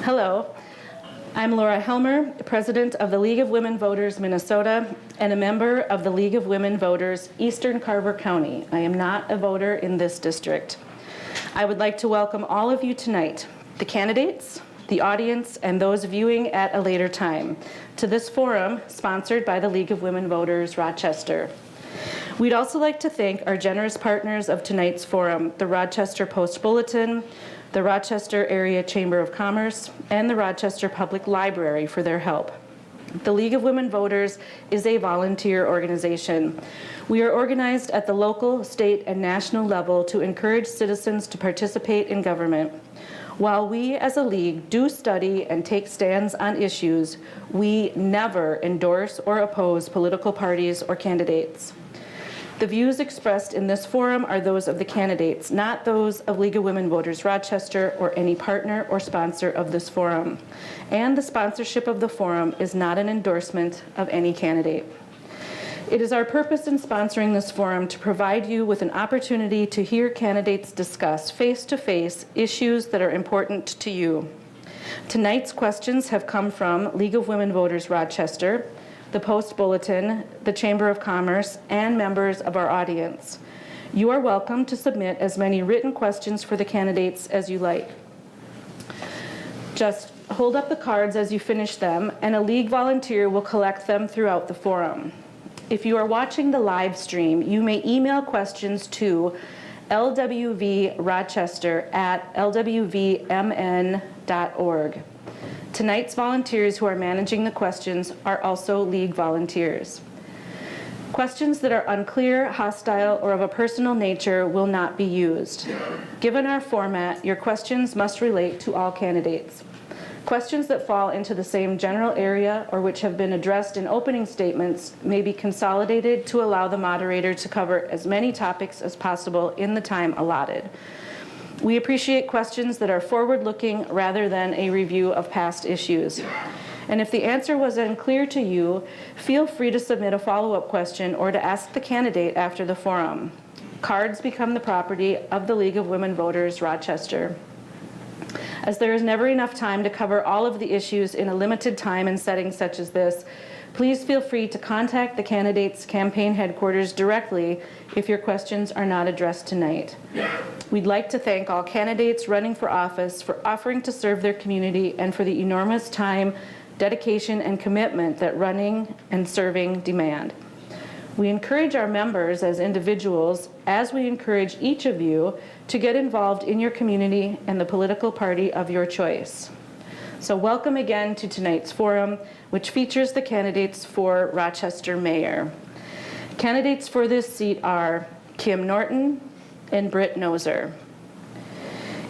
Hello, I'm Laura Helmer, President of the League of Women Voters Minnesota and a member of the League of Women Voters Eastern Carver County. I am not a voter in this district. I would like to welcome all of you tonight, the candidates, the audience, and those viewing at a later time, to this forum sponsored by the League of Women Voters Rochester. We'd also like to thank our generous partners of tonight's forum, the Rochester Post-Bulletin, the Rochester Area Chamber of Commerce, and the Rochester Public Library for their help. The League of Women Voters is a volunteer organization. We are organized at the local, state, and national level to encourage citizens to participate in government. While we as a league do study and take stands on issues, we never endorse or oppose political parties or candidates. The views expressed in this forum are those of the candidates, not those of League of Women Voters Rochester or any partner or sponsor of this forum. And the sponsorship of the forum is not an endorsement of any candidate. It is our purpose in sponsoring this forum to provide you with an opportunity to hear candidates discuss face-to-face issues that are important to you. Tonight's questions have come from League of Women Voters Rochester, the Post-Bulletin, the Chamber of Commerce, and members of our audience. You are welcome to submit as many written questions for the candidates as you like. Just hold up the cards as you finish them, and a league volunteer will collect them throughout the forum. If you are watching the live stream, you may email questions to lwvrochester@lwvmn.org. Tonight's volunteers who are managing the questions are also league volunteers. Questions that are unclear, hostile, or of a personal nature will not be used. Given our format, your questions must relate to all candidates. Questions that fall into the same general area or which have been addressed in opening statements may be consolidated to allow the moderator to cover as many topics as possible in the time allotted. We appreciate questions that are forward-looking rather than a review of past issues. And if the answer was unclear to you, feel free to submit a follow-up question or to ask the candidate after the forum. Cards become the property of the League of Women Voters Rochester. As there is never enough time to cover all of the issues in a limited time and setting such as this, please feel free to contact the candidate's campaign headquarters directly if your questions are not addressed tonight. We'd like to thank all candidates running for office for offering to serve their community and for the enormous time, dedication, and commitment that running and serving demand. We encourage our members as individuals, as we encourage each of you to get involved in your community and the political party of your choice. So welcome again to tonight's forum, which features the candidates for Rochester Mayor. Candidates for this seat are Kim Norton and Britt Noser.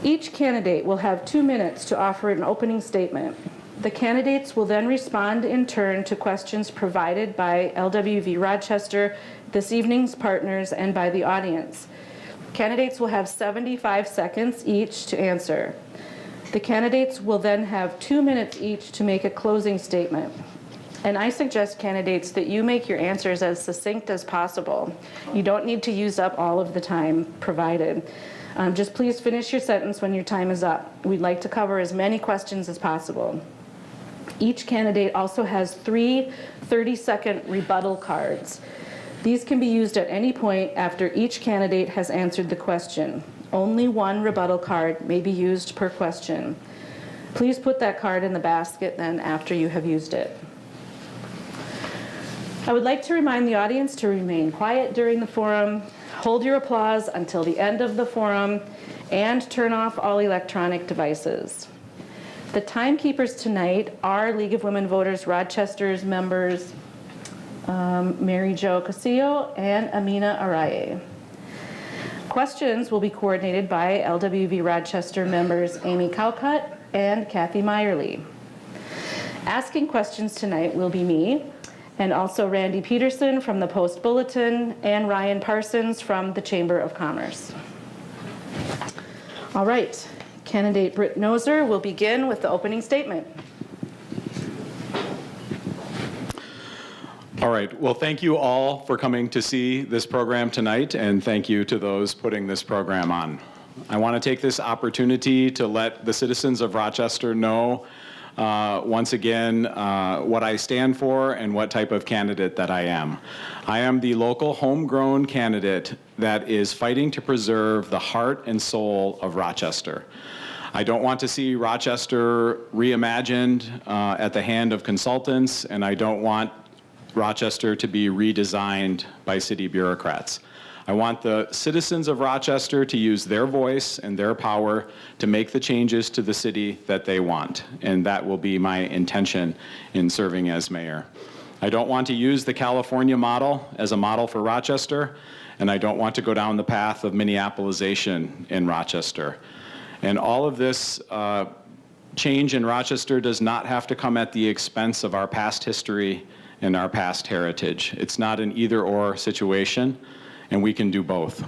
Each candidate will have 2 minutes to offer an opening statement. The candidates will then respond in turn to questions provided by LWV Rochester, this evening's partners, and by the audience. Candidates will have 75 seconds each to answer. The candidates will then have 2 minutes each to make a closing statement. And I suggest, candidates, that you make your answers as succinct as possible. You don't need to use up all of the time provided. Just please finish your sentence when your time is up. We'd like to cover as many questions as possible. Each candidate also has 3 30-second rebuttal cards. These can be used at any point after each candidate has answered the question. Only 1 rebuttal card may be used per question. Please put that card in the basket then after you have used it. I would like to remind the audience to remain quiet during the forum, hold your applause until the end of the forum, and turn off all electronic devices. The timekeepers tonight are League of Women Voters Rochester's members Mary Jo Casillo and Amina Araye. Questions will be coordinated by LWV Rochester members Amy Cowcutt and Kathy Meyerly. Asking questions tonight will be me, and also Randy Peterson from the Post-Bulletin and Ryan Parsons from the Chamber of Commerce. All right, candidate Britt Noser will begin with the opening statement. All right, well, thank you all for coming to see this program tonight, and thank you to those putting this program on. I want to take this opportunity to let the citizens of Rochester know once again what I stand for and what type of candidate that I am. I am the local homegrown candidate that is fighting to preserve the heart and soul of Rochester. I don't want to see Rochester reimagined at the hand of consultants, and I don't want Rochester to be redesigned by city bureaucrats. I want the citizens of Rochester to use their voice and their power to make the changes to the city that they want, and that will be my intention in serving as mayor. I don't want to use the California model as a model for Rochester, and I don't want to go down the path of Minneapolisation in Rochester. And all of this change in Rochester does not have to come at the expense of our past history and our past heritage. It's not an either-or situation, and we can do both.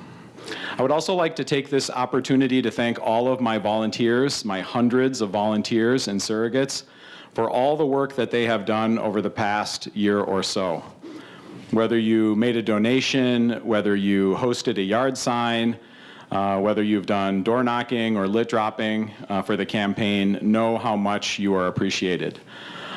I would also like to take this opportunity to thank all of my volunteers, my hundreds of volunteers and surrogates, for all the work that they have done over the past year or so. Whether you made a donation, whether you hosted a yard sign, whether you've done door knocking or lit dropping for the campaign, know how much you are appreciated.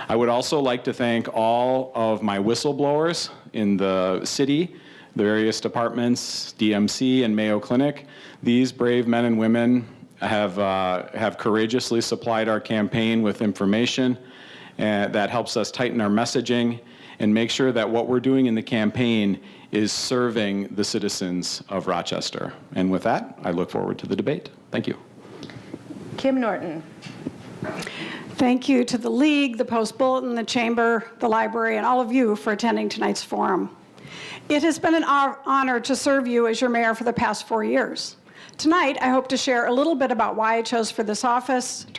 I would also like to thank all of my whistleblowers in the city, the various departments, DMC and Mayo Clinic. These brave men and women have courageously supplied our campaign with information that helps us tighten our messaging and make sure that what we're doing in the campaign is serving the citizens of Rochester. And with that, I look forward to the debate. Thank you. Kim Norton. Thank you to the League, the Post-Bulletin, the Chamber, the Library, and all of you for attending tonight's forum. It has been an honor to serve you as your mayor for the past 4 years. Tonight, I hope to share a little bit about why I chose to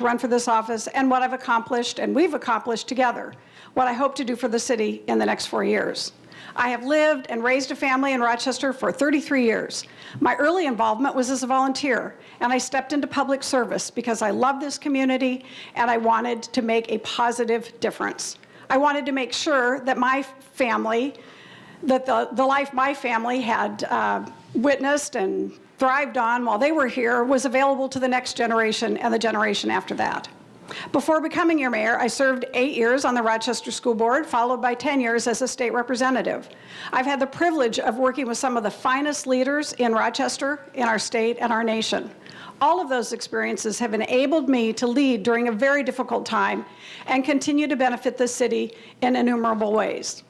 run for this office, and what I've accomplished and we've accomplished together, what I hope to do for the city in the next 4 years. I have lived and raised a family in Rochester for 33 years. My early involvement was as a volunteer, and I stepped into public service because I love this community and I wanted to make a positive difference. I wanted to make sure that my family, that the life my family had witnessed and thrived on while they were here was available to the next generation and the generation after that. Before becoming your mayor, I served 8 years on the Rochester School Board, followed by 10 years as a state representative. I've had the privilege of working with some of the finest leaders in Rochester, in our state, and our nation. All of those experiences have enabled me to lead during a very difficult time and continue to benefit the city in innumerable ways.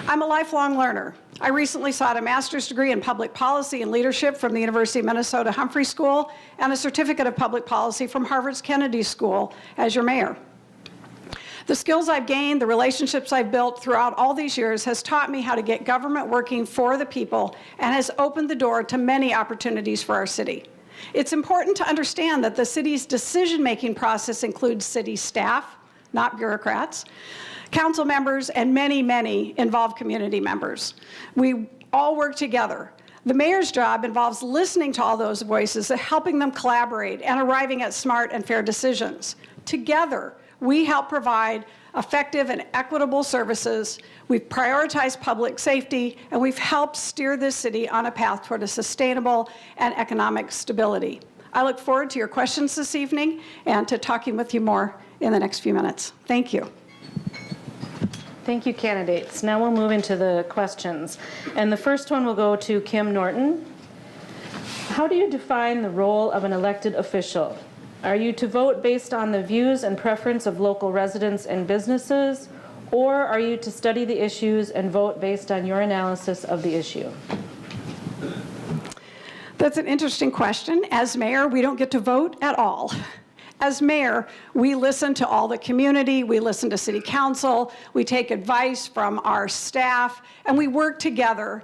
I'm a lifelong learner. I recently sought a master's degree in public policy and leadership from the University of Minnesota Humphrey School and a certificate of public policy from Harvard's Kennedy School as your mayor. The skills I've gained, the relationships I've built throughout all these years has taught me how to get government working for the people and has opened the door to many opportunities for our city. It's important to understand that the city's decision-making process includes city staff, not bureaucrats, council members, and many, many involved community members. We all work together. The mayor's job involves listening to all those voices, helping them collaborate, and arriving at smart and fair decisions. Together, we help provide effective and equitable services. We've prioritized public safety, and we've helped steer this city on a path toward a sustainable and economic stability. I look forward to your questions this evening and to talking with you more in the next few minutes. Thank you. Thank you, candidates. Now we'll move into the questions. And the first one will go to Kim Norton. How do you define the role of an elected official? Are you to vote based on the views and preference of local residents and businesses, or are you to study the issues and vote based on your analysis of the issue? That's an interesting question. As mayor, we don't get to vote at all. As mayor, we listen to all the community, we listen to city council, we take advice from our staff, and we work together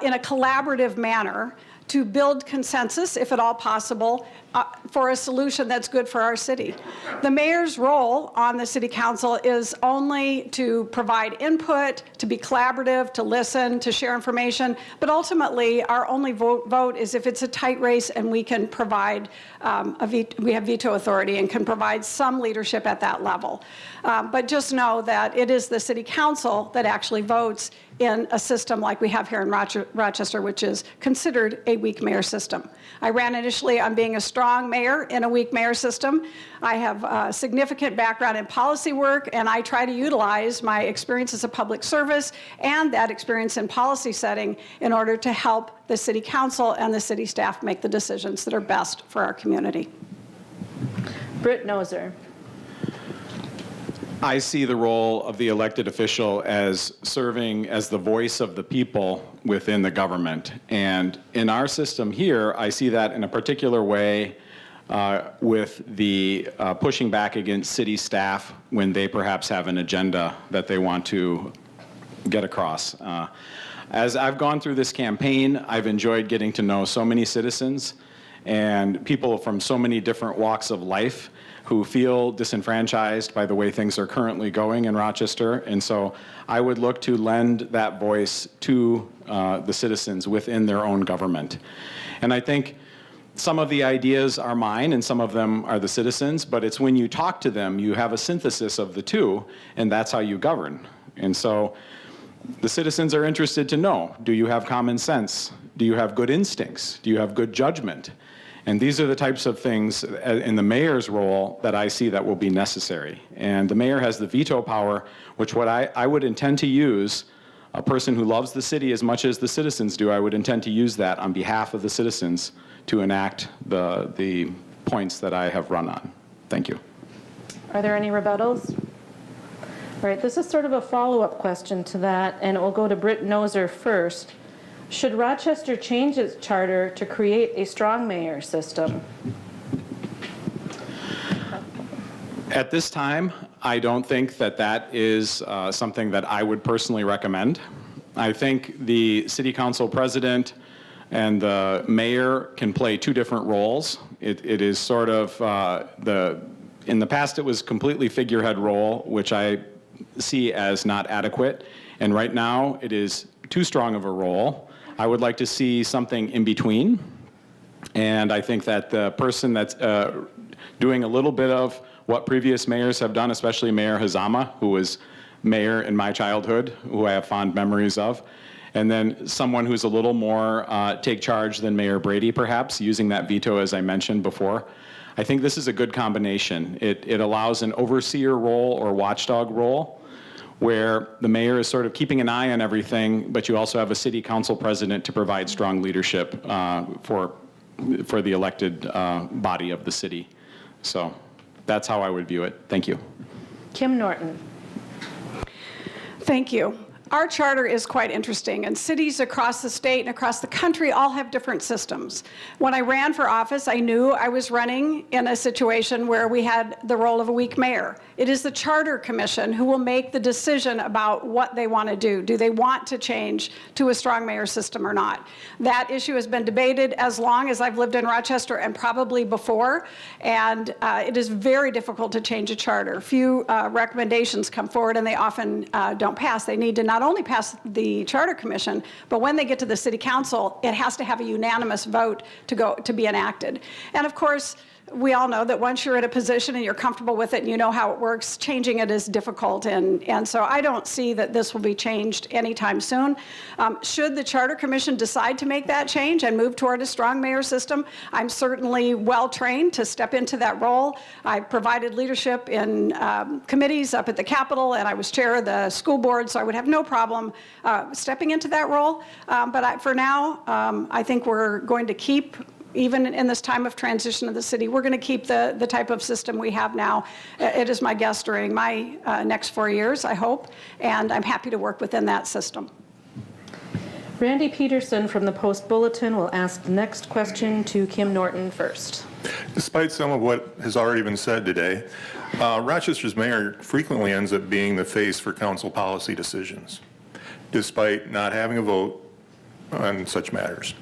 in a collaborative manner to build consensus, if at all possible, for a solution that's good for our city. The mayor's role on the city council is only to provide input, to be collaborative, to listen, to share information, but ultimately our only vote is if it's a tight race and we can provide, we have veto authority and can provide some leadership at that level. But just know that it is the city council that actually votes in a system like we have here in Rochester, which is considered a weak mayor system. I ran initially on being a strong mayor in a weak mayor system. I have a significant background in policy work, and I try to utilize my experience as a public service and that experience in policy setting in order to help the city council and the city staff make the decisions that are best for our community. Britt Noser. I see the role of the elected official as serving as the voice of the people within the government. And in our system here, I see that in a particular way with the pushing back against city staff when they perhaps have an agenda that they want to get across. As I've gone through this campaign, I've enjoyed getting to know so many citizens and people from so many different walks of life who feel disenfranchised by the way things are currently going in Rochester. And so I would look to lend that voice to the citizens within their own government. And I think some of the ideas are mine and some of them are the citizens, but it's when you talk to them, you have a synthesis of the two, and that's how you govern. And so the citizens are interested to know, do you have common sense? Do you have good instincts? Do you have good judgment? And these are the types of things in the mayor's role that I see that will be necessary. And the mayor has the veto power, which what I would intend to use, a person who loves the city as much as the citizens do, I would intend to use that on behalf of the citizens to enact the points that I have run on. Thank you. Are there any rebuttals? All right, this is sort of a follow-up question to that, and it will go to Britt Noser first. Should Rochester change its charter to create a strong mayor system? At this time, I don't think that that is something that I would personally recommend. I think the city council president and the mayor can play two different roles. It is sort of in the past it was completely figurehead role, which I see as not adequate. And right now it is too strong of a role. I would like to see something in between. And I think that the person that's doing a little bit of what previous mayors have done, especially Mayor Hazama, who was mayor in my childhood, who I have fond memories of, and then someone who's a little more take charge than Mayor Brady, perhaps, using that veto as I mentioned before. I think this is a good combination. It allows an overseer role or watchdog role, where the mayor is sort of keeping an eye on everything, but you also have a city council president to provide strong leadership for the elected body of the city. So that's how I would view it. Thank you. Kim Norton. Thank you. Our charter is quite interesting, and cities across the state and across the country all have different systems. When I ran for office, I knew I was running in a situation where we had the role of a weak mayor. It is the Charter Commission who will make the decision about what they want to do. Do they want to change to a strong mayor system or not? That issue has been debated as long as I've lived in Rochester and probably before, and it is very difficult to change a charter. Few recommendations come forward, and they often don't pass. They need to not only pass the Charter Commission, but when they get to the City Council, it has to have a unanimous vote to be enacted. And of course, we all know that once you're in a position and you're comfortable with it and you know how it works, changing it is difficult. And so I don't see that this will be changed anytime soon. Should the Charter Commission decide to make that change and move toward a strong mayor system, I'm certainly well trained to step into that role. I provided leadership in committees up at the Capitol, and I was chair of the school board, so I would have no problem stepping into that role. But for now, I think we're going to keep, even in this time of transition of the city, we're going to keep the type of system we have now. It is my guess during my next 4 years, I hope, and I'm happy to work within that system. Randy Peterson from the Post Bulletin will ask the next question to Kim Norton first. Despite some of what has already been said today, Rochester's mayor frequently ends up being the face for council policy decisions, despite not having a vote on such matters.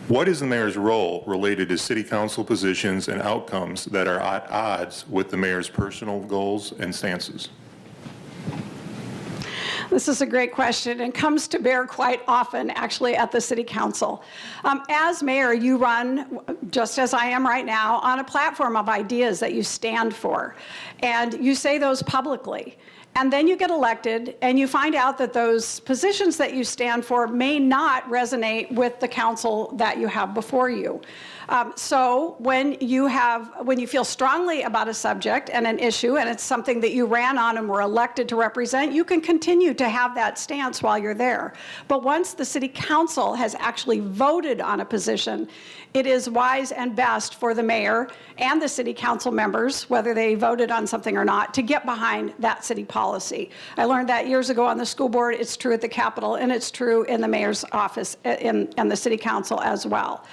What is the mayor's role related to city council positions and outcomes that are at odds with the mayor's personal goals and stances? This is a great question and comes to bear quite often, actually, at the City Council. As mayor, you run, just as I am right now, on a platform of ideas that you stand for, and you say those publicly. And then you get elected, and you find out that those positions that you stand for may not resonate with the council that you have before you. So when you feel strongly about a subject and an issue, and it's something that you ran on and were elected to represent, you can continue to have that stance while you're there. But once the city council has actually voted on a position, it is wise and best for the mayor and the city council members, whether they voted on something or not, to get behind that city policy. I learned that years ago on the school board. It's true at the Capitol, and it's true in the mayor's office and the city council as well.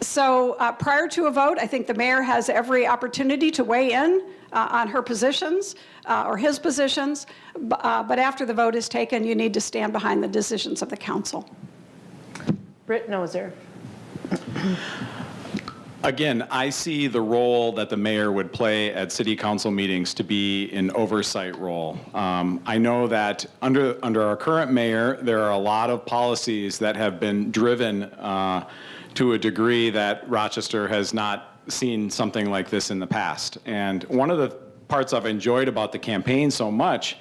So prior to a vote, I think the mayor has every opportunity to weigh in on her positions or his positions, but after the vote is taken, you need to stand behind the decisions of the council. Britt Noser. Again, I see the role that the mayor would play at city council meetings to be an oversight role. I know that under our current mayor, there are a lot of policies that have been driven to a degree that Rochester has not seen something like this in the past. And one of the parts I've enjoyed about the campaign so much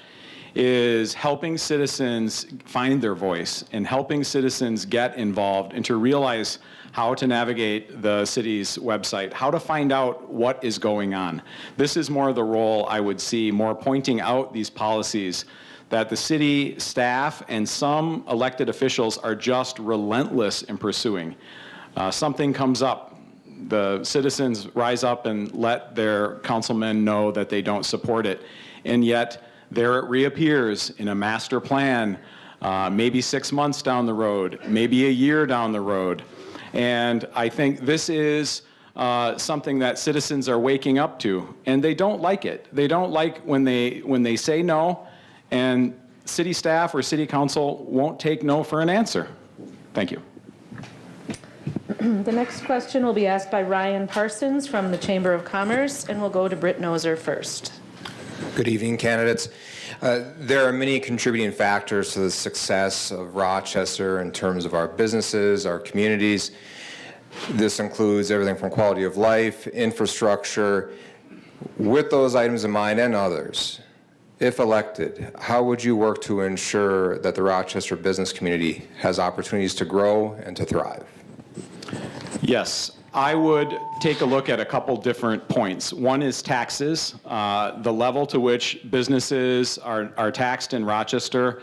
is helping citizens find their voice and helping citizens get involved and to realize how to navigate the city's website, how to find out what is going on. This is more the role I would see, more pointing out these policies that the city staff and some elected officials are just relentless in pursuing. Something comes up, the citizens rise up and let their councilmen know that they don't support it, and yet there it reappears in a master plan, maybe 6 months down the road, maybe a year down the road. And I think this is something that citizens are waking up to, and they don't like it. They don't like when they say no, and city staff or city council won't take no for an answer. Thank you. The next question will be asked by Ryan Parsons from the Chamber of Commerce, and we'll go to Britt Noser first. Good evening, candidates. There are many contributing factors to the success of Rochester in terms of our businesses, our communities. This includes everything from quality of life, infrastructure. With those items in mind and others, if elected, how would you work to ensure that the Rochester business community has opportunities to grow and to thrive? Yes, I would take a look at a couple different points. One is taxes. The level to which businesses are taxed in Rochester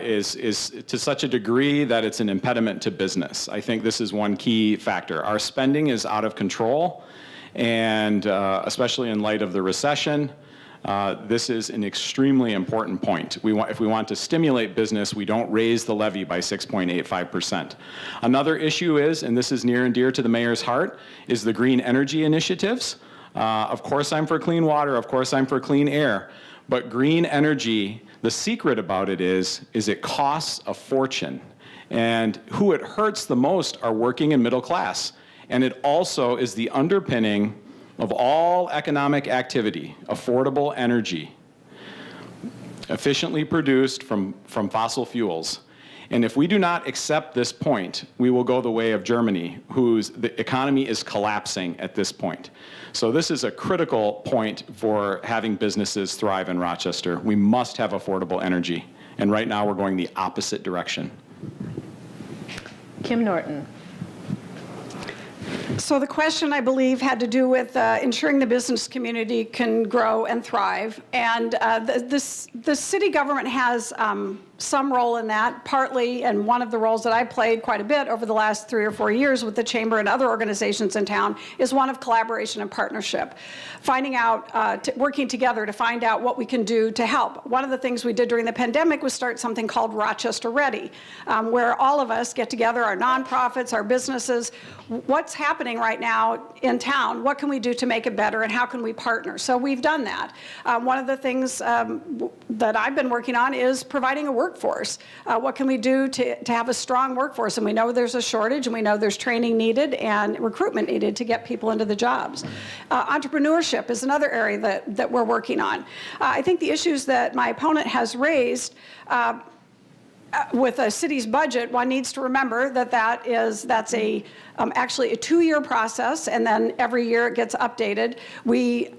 is to such a degree that it's an impediment to business. I think this is one key factor. Our spending is out of control, and especially in light of the recession, this is an extremely important point. If we want to stimulate business, we don't raise the levy by 6.85%. Another issue is, and this is near and dear to the mayor's heart, is the green energy initiatives. Of course I'm for clean water, of course I'm for clean air, but green energy, the secret about it is it costs a fortune. And who it hurts the most are working and middle class. And it also is the underpinning of all economic activity, affordable energy, efficiently produced from fossil fuels. And if we do not accept this point, we will go the way of Germany, the economy is collapsing at this point. So this is a critical point for having businesses thrive in Rochester. We must have affordable energy. And right now we're going the opposite direction. Kim Norton. So the question, I believe, had to do with ensuring the business community can grow and thrive. And the city government has some role in that, partly, and one of the roles that I played quite a bit over the last 3 or 4 years with the Chamber and other organizations in town is one of collaboration and partnership. Finding out, working together to find out what we can do to help. One of the things we did during the pandemic was start something called Rochester Ready, where all of us get together, our nonprofits, our businesses, what's happening right now in town, what can we do to make it better, and how can we partner? So we've done that. One of the things that I've been working on is providing a workforce. What can we do to have a strong workforce? And we know there's a shortage, and we know there's training needed and recruitment needed to get people into the jobs. Entrepreneurship is another area that we're working on. I think the issues that my opponent has raised with a city's budget, one needs to remember that that's actually a 2-year process, and then every year it gets updated. We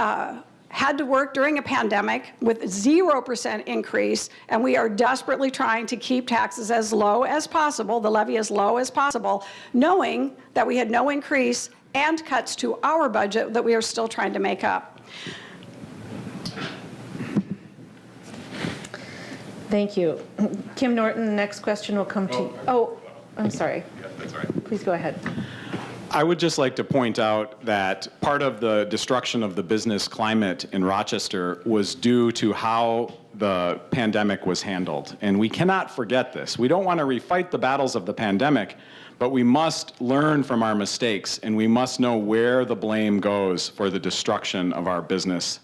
had to work during a pandemic with 0% increase, and we are desperately trying to keep taxes as low as possible, the levy as low as possible, knowing that we had no increase and cuts to our budget that we are still trying to make up. Thank you. Kim Norton, the next question will come to you. Oh, I'm sorry. Yeah, that's all right. Please go ahead. I would just like to point out that part of the destruction of the business climate in Rochester was due to how the pandemic was handled. And we cannot forget this. We don't want to refight the battles of the pandemic, but we must learn from our mistakes, and we must know where the blame goes for the destruction of our business,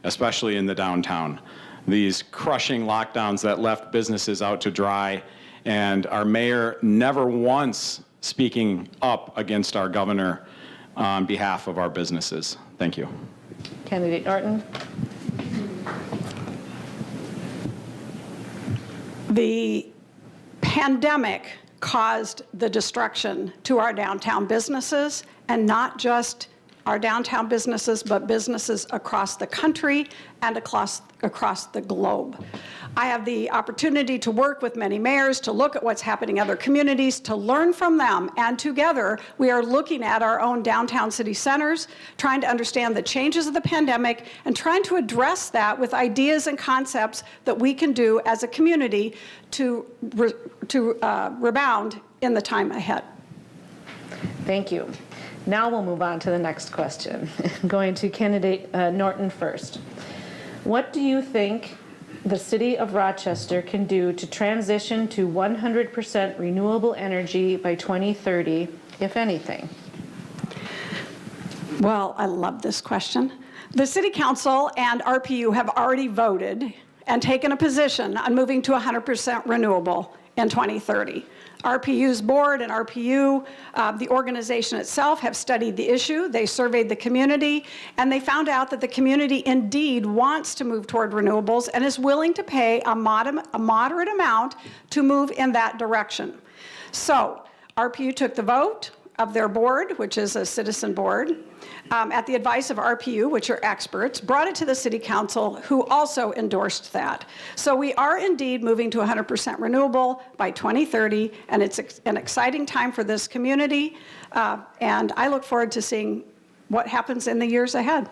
especially in the downtown. These crushing lockdowns that left businesses out to dry, and our mayor never once speaking up against our governor on behalf of our businesses. Thank you. Candidate Norton. The pandemic caused the destruction to our downtown businesses, and not just our downtown businesses, but businesses across the country and across the globe. I have the opportunity to work with many mayors, to look at what's happening in other communities, to learn from them, and together we are looking at our own downtown city centers, trying to understand the changes of the pandemic, and trying to address that with ideas and concepts that we can do as a community to rebound in the time ahead. Thank you. Now we'll move on to the next question. Going to candidate Norton first. What do you think the city of Rochester can do to transition to 100% renewable energy by 2030, if anything? Well, I love this question. The City Council and RPU have already voted and taken a position on moving to 100% renewable in 2030. RPU's board and RPU, the organization itself, have studied the issue. They surveyed the community, and they found out that the community indeed wants to move toward renewables and is willing to pay a moderate amount to move in that direction. So RPU took the vote of their board, which is a citizen board, at the advice of RPU, which are experts, brought it to the City Council, who also endorsed that. So we are indeed moving to 100% renewable by 2030, and it's an exciting time for this community, and I look forward to seeing what happens in the years ahead.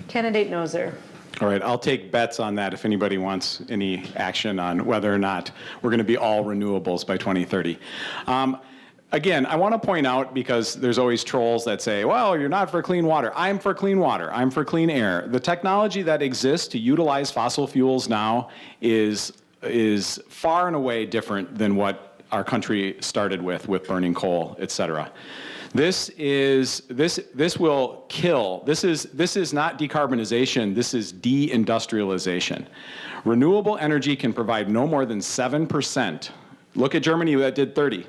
Candidate Noser. All right, I'll take bets on that if anybody wants any action on whether or not we're going to be all renewables by 2030. Again, I want to point out, because there's always trolls that say, well, you're not for clean water. I'm for clean water. I'm for clean air. The technology that exists to utilize fossil fuels now is far and away different than what our country started with burning coal, et cetera. This will kill. This is not decarbonization. This is deindustrialization. Renewable energy can provide no more than 7%. Look at Germany, that did 30.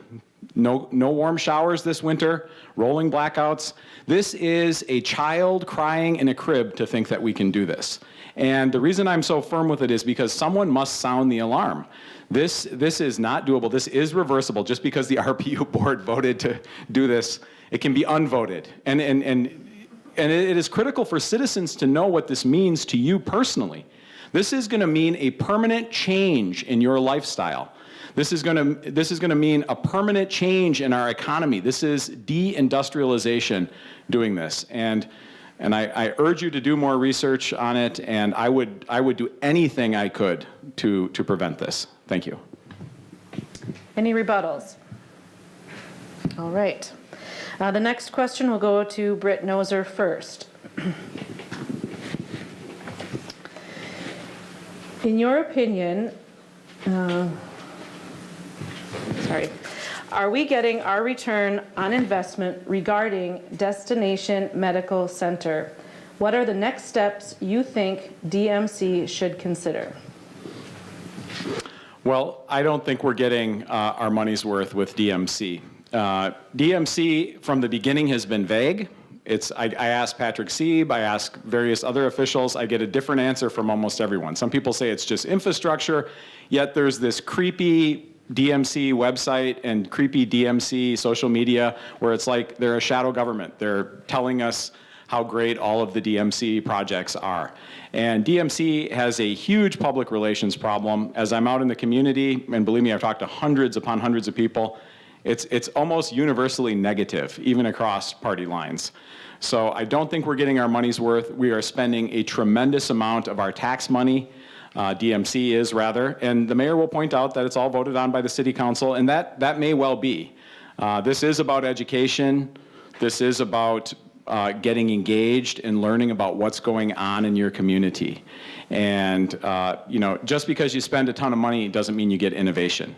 No warm showers this winter, rolling blackouts. This is a child crying in a crib to think that we can do this. And the reason I'm so firm with it is because someone must sound the alarm. This is not doable. This is reversible. Just because the RPU board voted to do this, it can be unvoted. And it is critical for citizens to know what this means to you personally. This is going to mean a permanent change in your lifestyle. This is going to mean a permanent change in our economy. This is deindustrialization doing this. And I urge you to do more research on it, and I would do anything I could to prevent this. Thank you. Any rebuttals? All right. The next question will go to Britt Noser first. In your opinion, are we getting our return on investment regarding Destination Medical Center? What are the next steps you think DMC should consider? Well, I don't think we're getting our money's worth with DMC. DMC from the beginning has been vague. I asked Patrick Sieb, I asked various other officials, I get a different answer from almost everyone. Some people say it's just infrastructure, yet there's this creepy DMC website and creepy DMC social media where it's like they're a shadow government. They're telling us how great all of the DMC projects are. And DMC has a huge public relations problem. As I'm out in the community, and believe me, I've talked to hundreds upon hundreds of people, it's almost universally negative, even across party lines. So I don't think we're getting our money's worth. We are spending a tremendous amount of our tax money, DMC is rather, and the mayor will point out that it's all voted on by the city council, and that may well be. This is about education. This is about getting engaged and learning about what's going on in your community. And just because you spend a ton of money doesn't mean you get innovation.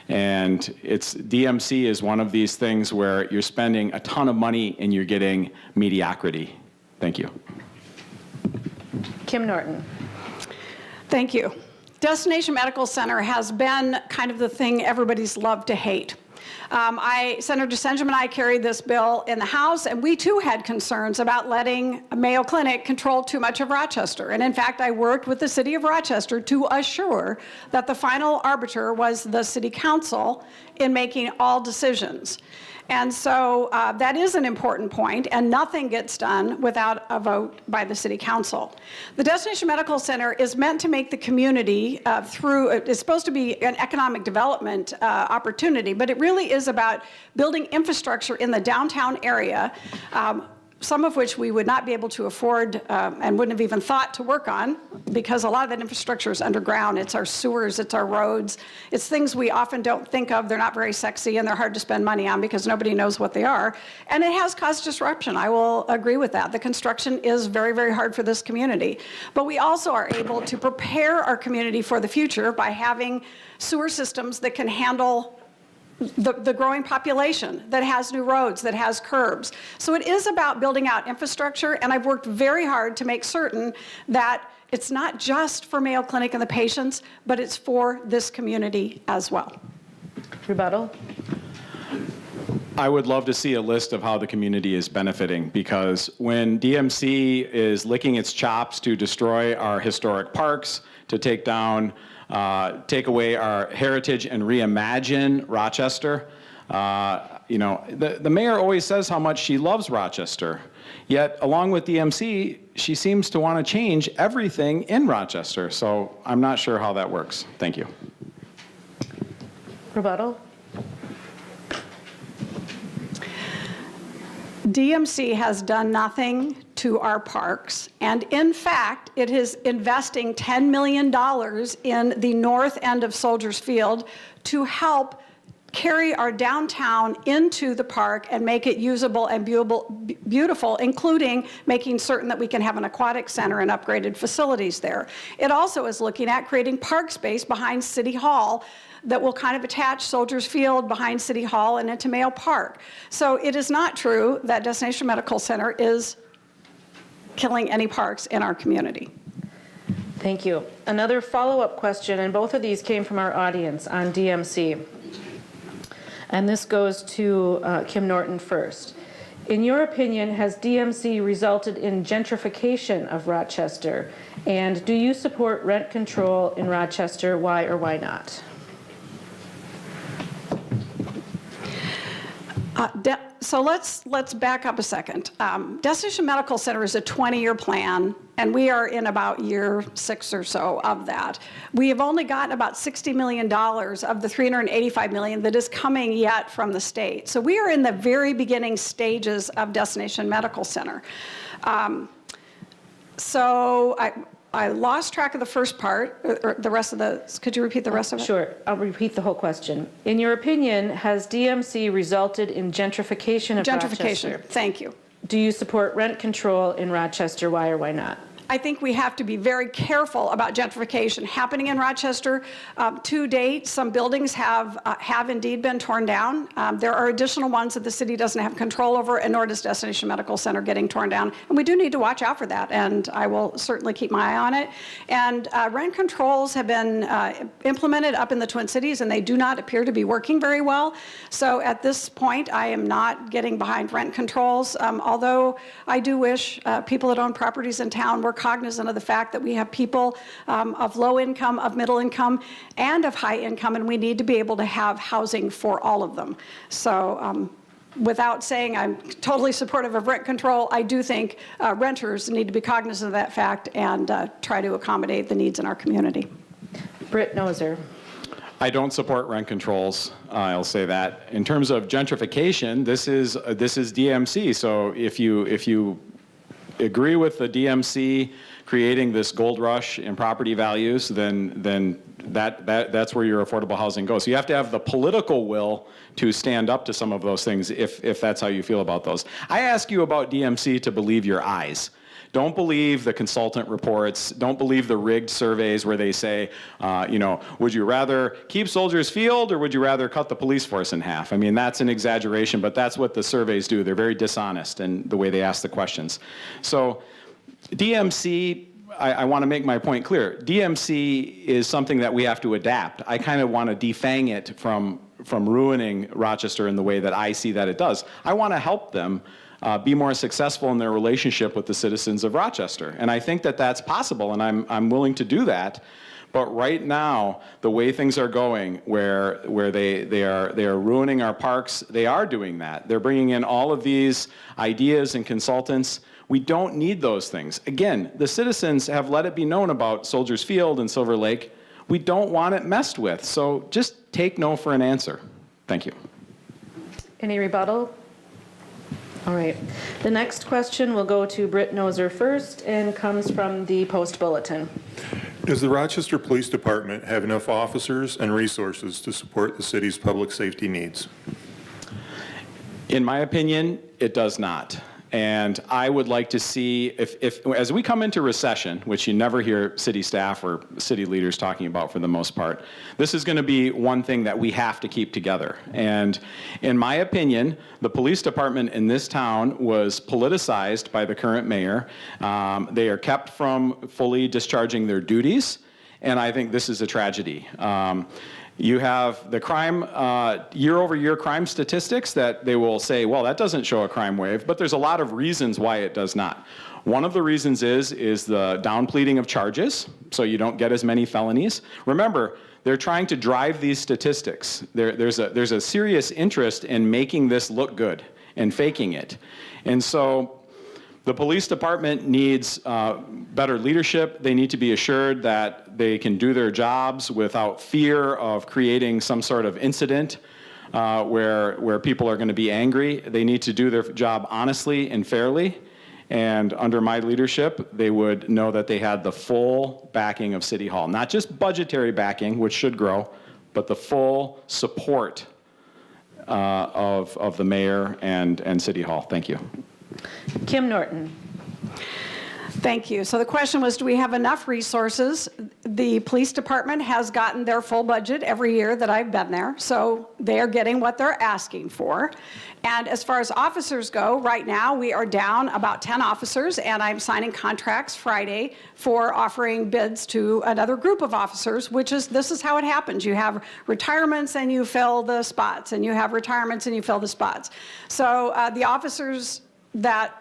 And DMC is one of these things where you're spending a ton of money and you're getting mediocrity. Thank you. Kim Norton. Thank you. Destination Medical Center has been kind of the thing everybody's loved to hate. Senator Senjum and I carried this bill in the House, and we too had concerns about letting Mayo Clinic control too much of Rochester. And in fact, I worked with the city of Rochester to assure that the final arbiter was the city council in making all decisions. And so that is an important point, and nothing gets done without a vote by the city council. The Destination Medical Center is meant to make the community it's supposed to be an economic development opportunity, but it really is about building infrastructure in the downtown area, some of which we would not be able to afford and wouldn't have even thought to work on, because a lot of that infrastructure is underground. It's our sewers, it's our roads, it's things we often don't think of. They're not very sexy and they're hard to spend money on because nobody knows what they are. And it has caused disruption. I will agree with that. The construction is very, very hard for this community. But we also are able to prepare our community for the future by having sewer systems that can handle the growing population, that has new roads, that has curbs. So it is about building out infrastructure, and I've worked very hard to make certain that it's not just for Mayo Clinic and the patients, but it's for this community as well. Rebuttal. I would love to see a list of how the community is benefiting, because when DMC is licking its chops to destroy our historic parks, to take away our heritage and reimagine Rochester. The mayor always says how much she loves Rochester, yet along with DMC, she seems to want to change everything in Rochester. So I'm not sure how that works. Thank you. Rebuttal. DMC has done nothing to our parks, and in fact, it is investing $10 million in the north end of Soldiers Field to help carry our downtown into the park and make it usable and beautiful, including making certain that we can have an aquatic center and upgraded facilities there. It also is looking at creating park space behind City Hall that will kind of attach Soldiers Field behind City Hall and into Mayo Park. So it is not true that Destination Medical Center is killing any parks in our community. Thank you. Another follow-up question, and both of these came from our audience on DMC. And this goes to Kim Norton first. In your opinion, has DMC resulted in gentrification of Rochester? And do you support rent control in Rochester? Why or why not? So let's back up a second. Destination Medical Center is a 20-year plan, and we are in about year 6 or so of that. We have only gotten about $60 million of the $385 million that is coming yet from the state. So we are in the very beginning stages of Destination Medical Center. So I lost track of the first part, or the rest of could you repeat the rest of it? Sure, I'll repeat the whole question. In your opinion, has DMC resulted in gentrification of Rochester? Gentrification, thank you. Do you support rent control in Rochester? Why or why not? I think we have to be very careful about gentrification happening in Rochester. To date, some buildings have indeed been torn down. There are additional ones that the city doesn't have control over, and nor does Destination Medical Center getting torn down. And we do need to watch out for that, and I will certainly keep my eye on it. And rent controls have been implemented up in the Twin Cities, and they do not appear to be working very well. So at this point, I am not getting behind rent controls, although I do wish people that own properties in town were cognizant of the fact that we have people of low income, of middle income, and of high income, and we need to be able to have housing for all of them. So without saying I'm totally supportive of rent control, I do think renters need to be cognizant of that fact and try to accommodate the needs in our community. Britt Noser. I don't support rent controls. I'll say that. In terms of gentrification, this is DMC. So if you agree with the DMC creating this gold rush in property values, then that's where your affordable housing goes. So you have to have the political will to stand up to some of those things if that's how you feel about those. I ask you about DMC to believe your eyes. Don't believe the consultant reports. Don't believe the rigged surveys where they say, would you rather keep Soldiers Field or would you rather cut the police force in half? I mean, that's an exaggeration, but that's what the surveys do. They're very dishonest in the way they ask the questions. So DMC, I want to make my point clear. DMC is something that we have to adapt. I kind of want to defang it from ruining Rochester in the way that I see that it does. I want to help them be more successful in their relationship with the citizens of Rochester. And I think that that's possible, and I'm willing to do that. But right now, the way things are going, where they are ruining our parks, they are doing that. They're bringing in all of these ideas and consultants. We don't need those things. Again, the citizens have let it be known about Soldiers Field and Silver Lake. We don't want it messed with. So just take no for an answer. Thank you. Any rebuttal? All right. The next question will go to Britt Noser first and comes from the Post Bulletin. Does the Rochester Police Department have enough officers and resources to support the city's public safety needs? In my opinion, it does not. And I would like to see, if as we come into recession, which you never hear city staff or city leaders talking about for the most part, this is going to be one thing that we have to keep together. And in my opinion, the police department in this town was politicized by the current mayor. They are kept from fully discharging their duties, and I think this is a tragedy. You have the crime, year-over-year crime statistics that they will say, well, that doesn't show a crime wave, but there's a lot of reasons why it does not. One of the reasons is the downpleading of charges, so you don't get as many felonies. Remember, they're trying to drive these statistics. There's a serious interest in making this look good and faking it. And so the police department needs better leadership. They need to be assured that they can do their jobs without fear of creating some sort of incident where people are going to be angry. They need to do their job honestly and fairly. And under my leadership, they would know that they had the full backing of City Hall. Not just budgetary backing, which should grow, but the full support of the mayor and City Hall. Thank you. Kim Norton. Thank you. So the question was, do we have enough resources? The police department has gotten their full budget every year that I've been there, so they are getting what they're asking for. And as far as officers go, right now we are down about 10 officers, and I'm signing contracts Friday for offering bids to another group of officers, this is how it happens. You have retirements and you fill the spots, and you have retirements and you fill the spots. So the officers that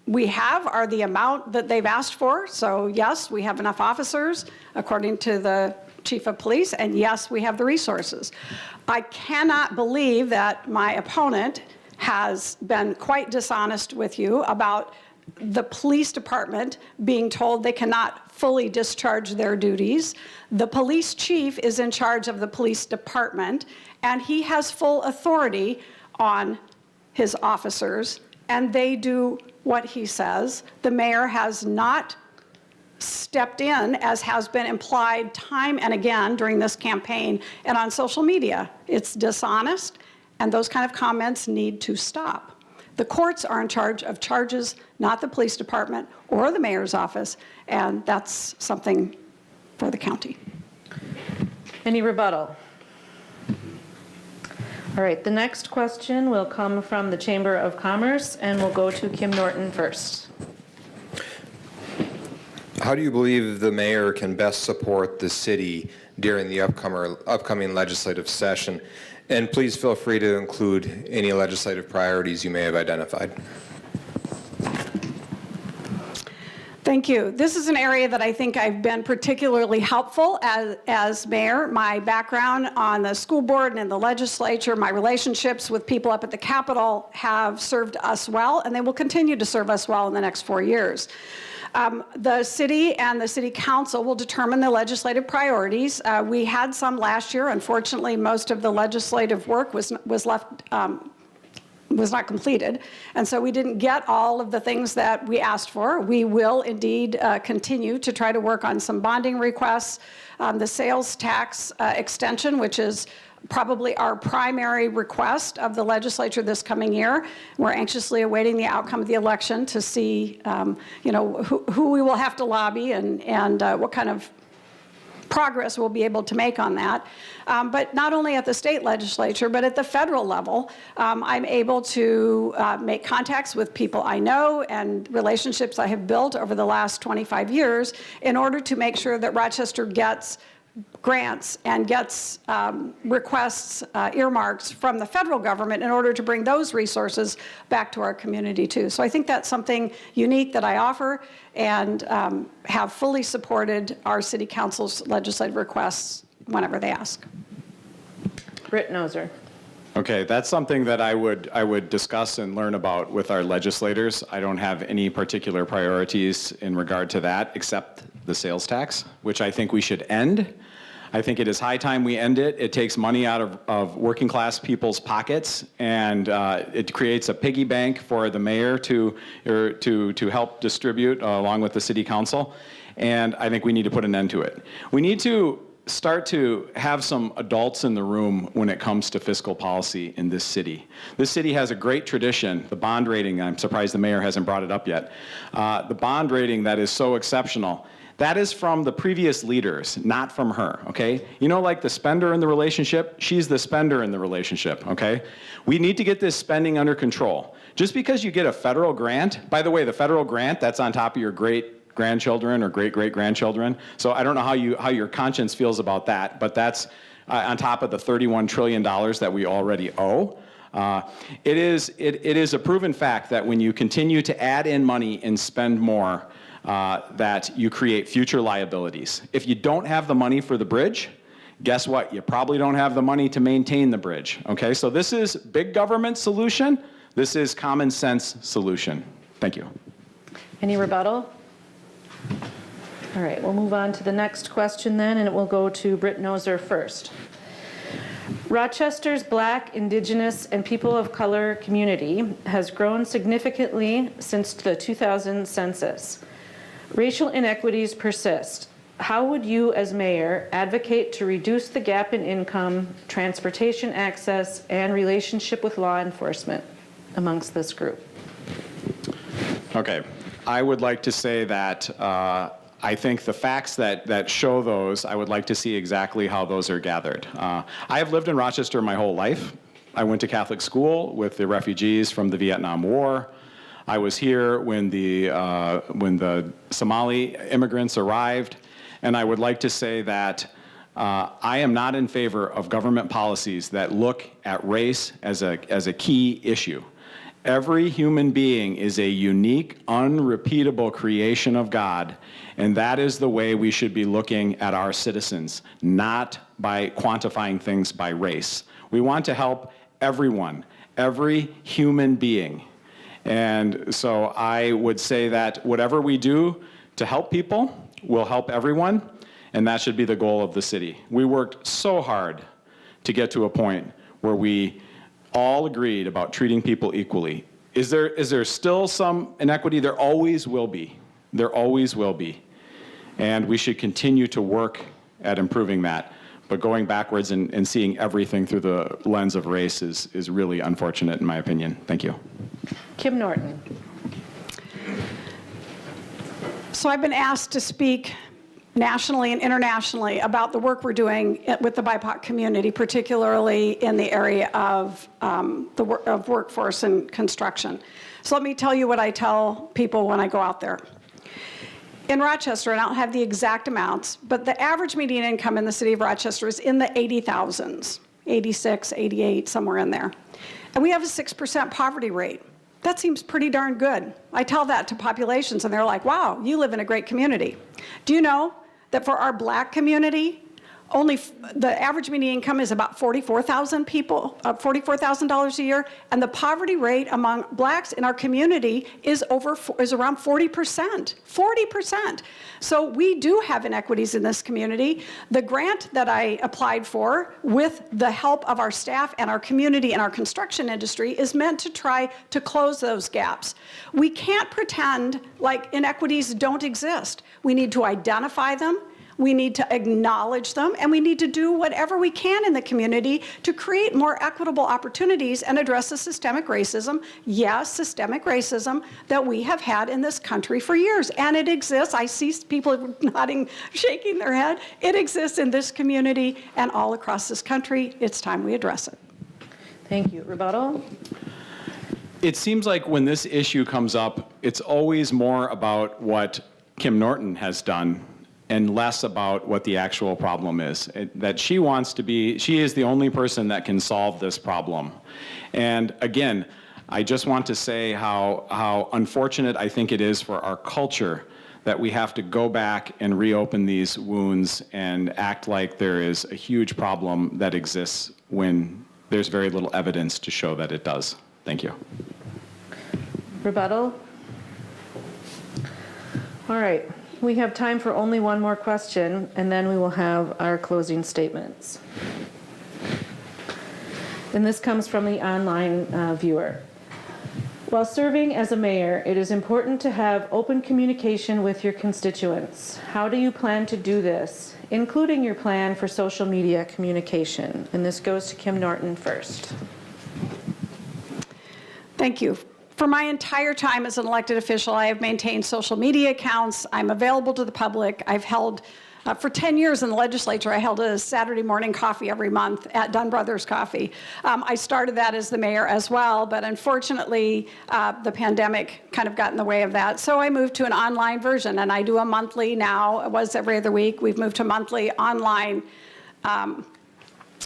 we have are the amount that they've asked for. So yes, we have enough officers, according to the chief of police, and yes, we have the resources. I cannot believe that my opponent has been quite dishonest with you about the police department being told they cannot fully discharge their duties. The police chief is in charge of the police department, and he has full authority on his officers, and they do what he says. The mayor has not stepped in, as has been implied time and again during this campaign and on social media. It's dishonest, and those kind of comments need to stop. The courts are in charge of charges, not the police department or the mayor's office, and that's something for the county. Any rebuttal? All right, the next question will come from the Chamber of Commerce, and we'll go to Kim Norton first. How do you believe the mayor can best support the city during the upcoming legislative session? And please feel free to include any legislative priorities you may have identified. Thank you. This is an area that I think I've been particularly helpful as mayor. My background on the school board and in the legislature, my relationships with people up at the Capitol have served us well, and they will continue to serve us well in the next 4 years. The city and the city council will determine the legislative priorities. We had some last year. Unfortunately, most of the legislative work was not completed, and so we didn't get all of the things that we asked for. We will indeed continue to try to work on some bonding requests, the sales tax extension, which is probably our primary request of the legislature this coming year. We're anxiously awaiting the outcome of the election to see, who we will have to lobby and what kind of progress we'll be able to make on that. But not only at the state legislature, but at the federal level, I'm able to make contacts with people I know and relationships I have built over the last 25 years in order to make sure that Rochester gets grants and gets requests, earmarks from the federal government in order to bring those resources back to our community too. So I think that's something unique that I offer, and have fully supported our city council's legislative requests whenever they ask. Britt Noser. Okay, that's something that I would discuss and learn about with our legislators. I don't have any particular priorities in regard to that, except the sales tax, which I think we should end. I think it is high time we end it. It takes money out of working class people's pockets, and it creates a piggy bank for the mayor to help distribute along with the city council. And I think we need to put an end to it. We need to start to have some adults in the room when it comes to fiscal policy in this city. This city has a great tradition. The bond rating, I'm surprised the mayor hasn't brought it up yet. The bond rating that is so exceptional, that is from the previous leaders, not from her, okay? You know, like the spender in the relationship, she's the spender in the relationship, okay? We need to get this spending under control. Just because you get a federal grant, by the way, the federal grant, that's on top of your great-grandchildren or great-great-grandchildren. So I don't know how your conscience feels about that, but that's on top of the $31 trillion that we already owe. It is a proven fact that when you continue to add in money and spend more, that you create future liabilities. If you don't have the money for the bridge, guess what? You probably don't have the money to maintain the bridge, okay? So this is big government solution. This is common sense solution. Thank you. Any rebuttal? All right, we'll move on to the next question then, and it will go to Britt Noser first. Rochester's Black, Indigenous, and people of color community has grown significantly since the 2000 census. Racial inequities persist. How would you, as mayor, advocate to reduce the gap in income, transportation access, and relationship with law enforcement amongst this group? Okay, I would like to say that I think the facts that show those, I would like to see exactly how those are gathered. I have lived in Rochester my whole life. I went to Catholic school with the refugees from the Vietnam War. I was here when the Somali immigrants arrived, and I would like to say that I am not in favor of government policies that look at race as a key issue. Every human being is a unique, unrepeatable creation of God, and that is the way we should be looking at our citizens, not by quantifying things by race. We want to help everyone, every human being. And so I would say that whatever we do to help people will help everyone, and that should be the goal of the city. We worked so hard to get to a point where we all agreed about treating people equally. Is there still some inequity? There always will be. There always will be. And we should continue to work at improving that. But going backwards and seeing everything through the lens of race is really unfortunate, in my opinion. Thank you. Kim Norton. So I've been asked to speak nationally and internationally about the work we're doing with the BIPOC community, particularly in the area of workforce and construction. So let me tell you what I tell people when I go out there. In Rochester, and I don't have the exact amounts, but the average median income in the city of Rochester is in the 80,000s, 86, 88, somewhere in there. And we have a 6% poverty rate. That seems pretty darn good. I tell that to populations and they're like, wow, you live in a great community. Do you know that for our Black community, the average median income is about $44,000 a year, and the poverty rate among Blacks in our community is around 40%. 40%. So we do have inequities in this community. The grant that I applied for, with the help of our staff and our community and our construction industry, is meant to try to close those gaps. We can't pretend like inequities don't exist. We need to identify them. We need to acknowledge them, and we need to do whatever we can in the community to create more equitable opportunities and address the systemic racism, yes, systemic racism, that we have had in this country for years. And it exists. I see people nodding, shaking their head. It exists in this community and all across this country. It's time we address it. Thank you. Rebuttal? It seems like when this issue comes up, it's always more about what Kim Norton has done and less about what the actual problem is. That she is the only person that can solve this problem. And again, I just want to say how unfortunate I think it is for our culture that we have to go back and reopen these wounds and act like there is a huge problem that exists when there's very little evidence to show that it does. Thank you. Rebuttal? All right. We have time for only one more question, and then we will have our closing statements. And this comes from the online viewer. While serving as a mayor, it is important to have open communication with your constituents. How do you plan to do this, including your plan for social media communication? And this goes to Kim Norton first. Thank you. For my entire time as an elected official, I have maintained social media accounts. I'm available to the public. I've held, for 10 years in the legislature, I held a Saturday morning coffee every month at Dunn Brothers Coffee. I started that as the mayor as well, but unfortunately, the pandemic kind of got in the way of that. So I moved to an online version, and I do a monthly now. It was every other week. We've moved to monthly online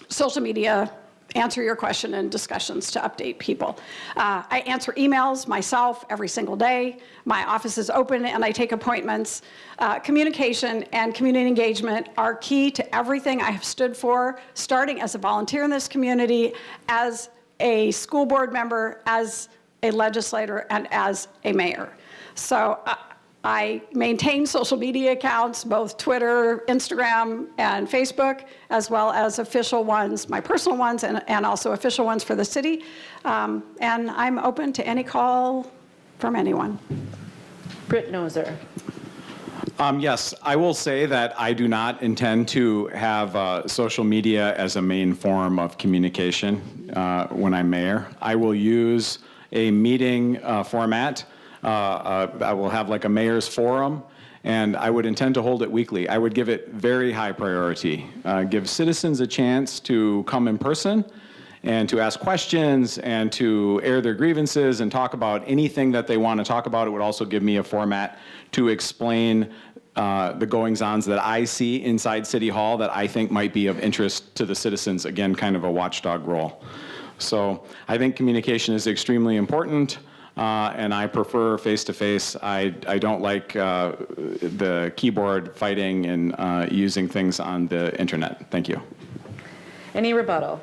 social media, answer your question and discussions to update people. I answer emails myself every single day. My office is open and I take appointments. Communication and community engagement are key to everything I have stood for, starting as a volunteer in this community, as a school board member, as a legislator, and as a mayor. So I maintain social media accounts, both Twitter, Instagram, and Facebook, as well as official ones, my personal ones, and also official ones for the city. And I'm open to any call from anyone. Britt Noser. Yes, I will say that I do not intend to have social media as a main form of communication when I'm mayor. I will use a meeting format. I will have like a mayor's forum, and I would intend to hold it weekly. I would give it very high priority. Give citizens a chance to come in person and to ask questions and to air their grievances and talk about anything that they want to talk about. It would also give me a format to explain the goings-ons that I see inside City Hall that I think might be of interest to the citizens. Again, kind of a watchdog role. So I think communication is extremely important. And I prefer face-to-face. I don't like the keyboard fighting and using things on the internet. Thank you. Any rebuttal?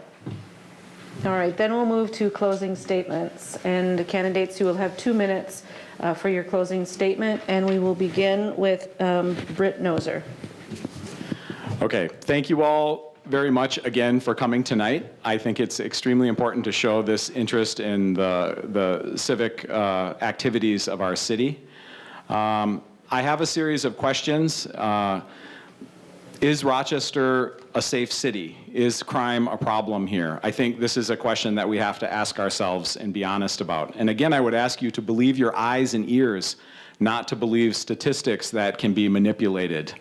All right, then we'll move to closing statements. And the candidates, you will have 2 minutes for your closing statement. And we will begin with Britt Noser. Okay, thank you all very much again for coming tonight. I think it's extremely important to show this interest in the civic activities of our city. I have a series of questions. Is Rochester a safe city? Is crime a problem here? I think this is a question that we have to ask ourselves and be honest about. And again, I would ask you to believe your eyes and ears, not to believe statistics that can be manipulated.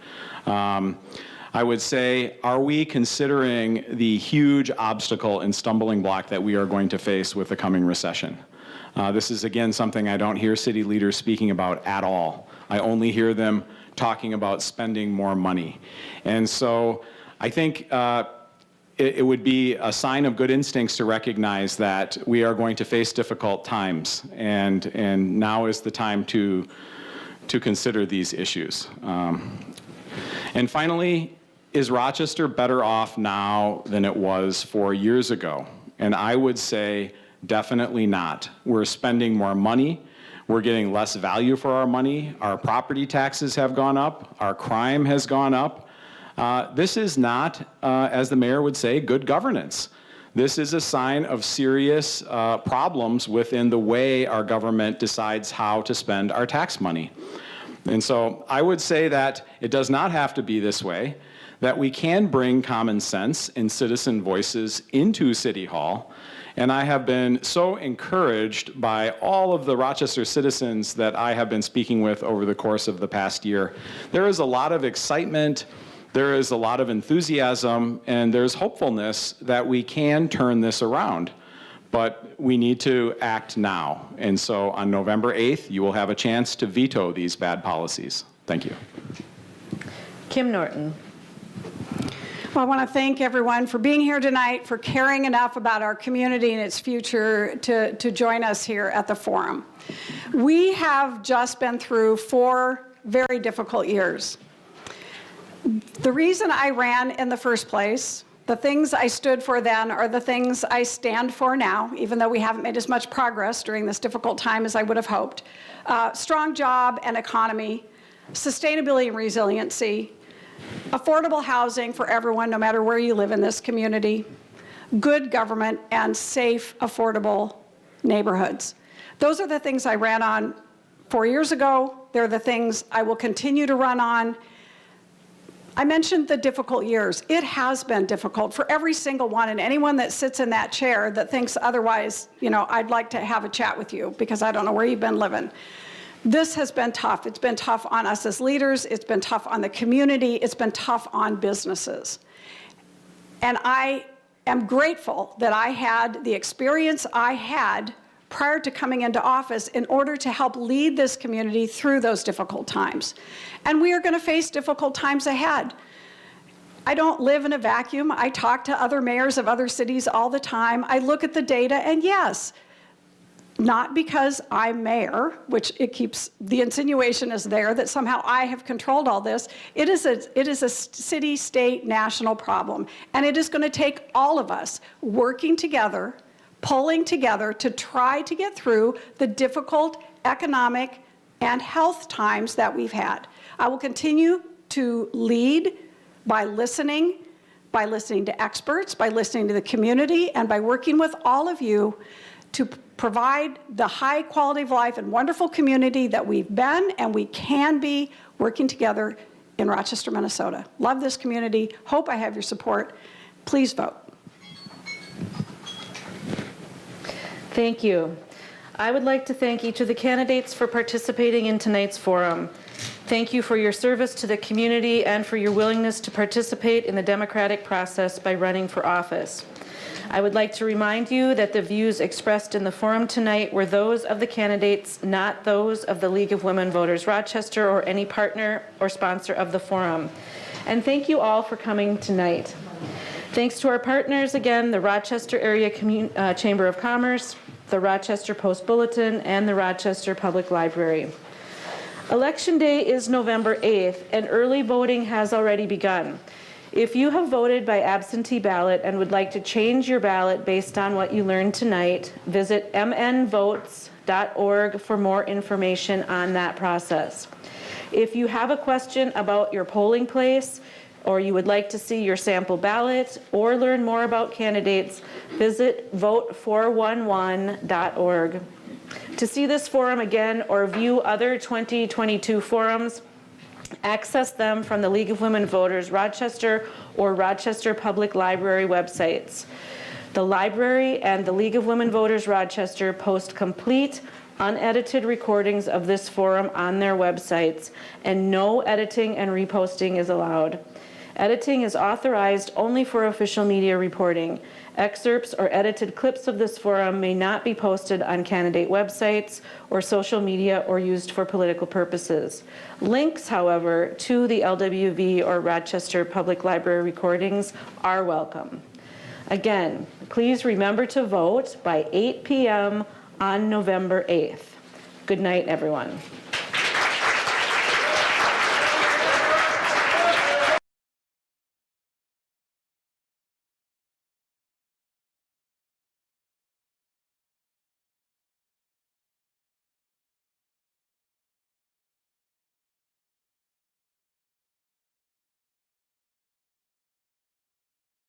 I would say, are we considering the huge obstacle and stumbling block that we are going to face with the coming recession? This is, again, something I don't hear city leaders speaking about at all. I only hear them talking about spending more money. And so I think it would be a sign of good instincts to recognize that we are going to face difficult times, and now is the time to consider these issues. And finally, is Rochester better off now than it was 4 years ago? And I would say definitely not. We're spending more money. We're getting less value for our money. Our property taxes have gone up. Our crime has gone up. This is not, as the mayor would say, good governance. This is a sign of serious problems within the way our government decides how to spend our tax money. And so I would say that it does not have to be this way, that we can bring common sense and citizen voices into City Hall. And I have been so encouraged by all of the Rochester citizens that I have been speaking with over the course of the past year. There is a lot of excitement, there is a lot of enthusiasm, and there's hopefulness that we can turn this around. But we need to act now. And so on November 8th, you will have a chance to veto these bad policies. Thank you. Kim Norton. Well, I want to thank everyone for being here tonight, for caring enough about our community and its future to join us here at the forum. We have just been through 4 very difficult years. The reason I ran in the first place, the things I stood for then are the things I stand for now, even though we haven't made as much progress during this difficult time as I would have hoped. Strong job and economy, sustainability and resiliency, affordable housing for everyone, no matter where you live in this community, good government, and safe, affordable neighborhoods. Those are the things I ran on 4 years ago. They're the things I will continue to run on. I mentioned the difficult years. It has been difficult for every single one, and anyone that sits in that chair that thinks otherwise, you know, I'd like to have a chat with you because I don't know where you've been living. This has been tough. It's been tough on us as leaders. It's been tough on the community. It's been tough on businesses. And I am grateful that I had the experience I had prior to coming into office in order to help lead this community through those difficult times. And we are going to face difficult times ahead. I don't live in a vacuum. I talk to other mayors of other cities all the time. I look at the data, and yes, not because I'm mayor, which it keeps, the insinuation is there that somehow I have controlled all this. It is a city, state, national problem. And it is going to take all of us working together, pulling together to try to get through the difficult economic and health times that we've had. I will continue to lead by listening to experts, by listening to the community, and by working with all of you to provide the high quality of life and wonderful community that we've been and we can be working together in Rochester, Minnesota. Love this community. Hope I have your support. Please vote. Thank you. I would like to thank each of the candidates for participating in tonight's forum. Thank you for your service to the community and for your willingness to participate in the democratic process by running for office. I would like to remind you that the views expressed in the forum tonight were those of the candidates, not those of the League of Women Voters Rochester or any partner or sponsor of the forum. And thank you all for coming tonight. Thanks to our partners, again, the Rochester Area Chamber of Commerce, the Rochester Post-Bulletin, and the Rochester Public Library. Election Day is November 8th, and early voting has already begun. If you have voted by absentee ballot and would like to change your ballot based on what you learned tonight, visit mnvotes.org for more information on that process. If you have a question about your polling place, or you would like to see your sample ballot or learn more about candidates, visit vote411.org. To see this forum again or view other 2022 forums, access them from the League of Women Voters Rochester or Rochester Public Library websites. The library and the League of Women Voters Rochester post complete, unedited recordings of this forum on their websites, and no editing and reposting is allowed. Editing is authorized only for official media reporting. Excerpts or edited clips of this forum may not be posted on candidate websites or social media or used for political purposes. Links, however, to the LWV or Rochester Public Library recordings are welcome. Again, please remember to vote by 8 p.m. on November 8th. Good night, everyone.